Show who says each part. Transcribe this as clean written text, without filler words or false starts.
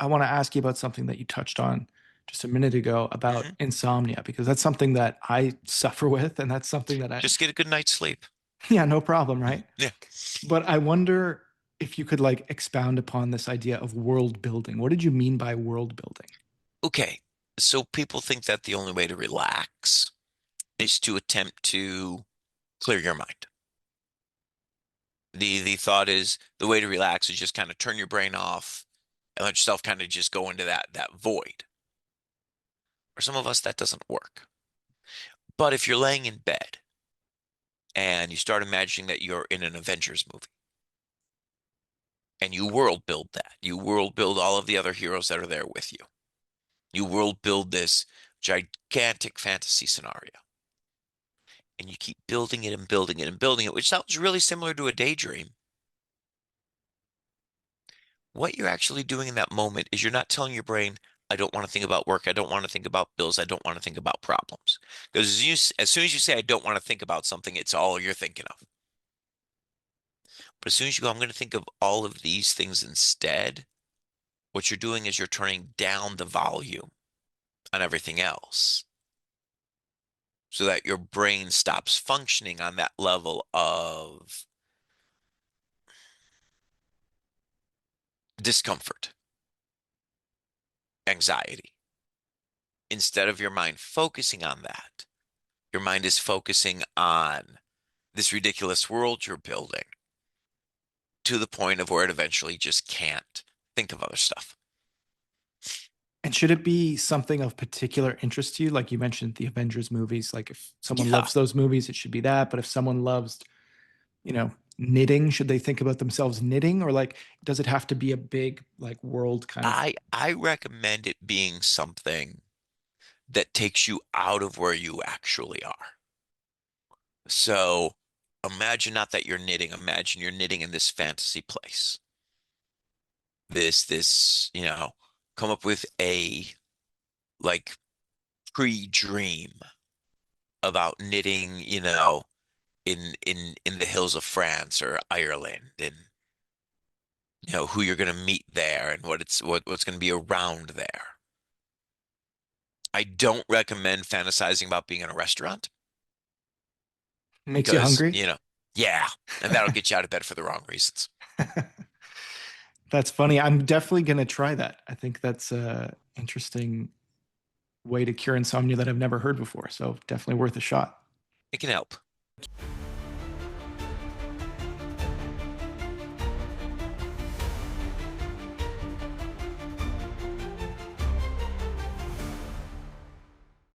Speaker 1: I want to ask you about something that you touched on just a minute ago about
Speaker 2: Hmm.
Speaker 1: insomnia, because that's something that I suffer with, and that's something that
Speaker 2: Just get a good night's sleep.
Speaker 1: yeah, no problem,
Speaker 2: Mhm.
Speaker 1: right?
Speaker 2: Yeah.
Speaker 1: But I wonder if you could like expound upon this idea of world building. What did you mean by world building?
Speaker 2: Okay. So people think that the only way to relax is to attempt to clear your mind. The thought is the way to relax is just kind of turn your brain off and let yourself kind of just go into that void. For some of us, that doesn't work. But if you're laying in bed and you start imagining that you're in an Avengers movie and you world build that, you world build all of the other heroes that are there with you. You world build this gigantic fantasy scenario and you keep building it and building it and building it, which sounds really similar to a daydream. What you're actually doing in that moment is you're not telling your brain, I don't want to think about work. I don't want to think about bills. I don't want to think about problems. Because as soon as you say, I don't want to think about something, it's all you're thinking of. But as soon as you go, I'm going to think of all of these things instead, what you're doing is you're turning down the volume on everything else so that your brain stops functioning on that level of discomfort, anxiety. Instead of your mind focusing on that, your mind is focusing on this ridiculous world you're building to the point of where it eventually just can't think of other stuff.
Speaker 1: And should it be something of particular interest to you? Like you mentioned the Avengers movies. Like if someone
Speaker 2: Yeah,
Speaker 1: loves those movies, it should be that. But if someone loves, knitting, should they think about themselves knitting? Or like, does it have to be a big, like, world kind of?
Speaker 2: I recommend it being something that takes you out of where you actually are. So imagine not that you're knitting, imagine you're knitting in this fantasy place. This, come up with a like pre-dream about knitting, in the hills of France or Ireland and who you're going to meet there and what's going to be around there. I don't recommend fantasizing about being in a restaurant
Speaker 1: Makes you
Speaker 2: because,
Speaker 1: hungry?
Speaker 2: yeah, and that'll get you out of bed for the wrong reasons.
Speaker 1: That's funny. I'm definitely going to try that. I think that's a interesting way to cure insomnia that I've never heard before. So definitely worth a shot.
Speaker 2: It can help.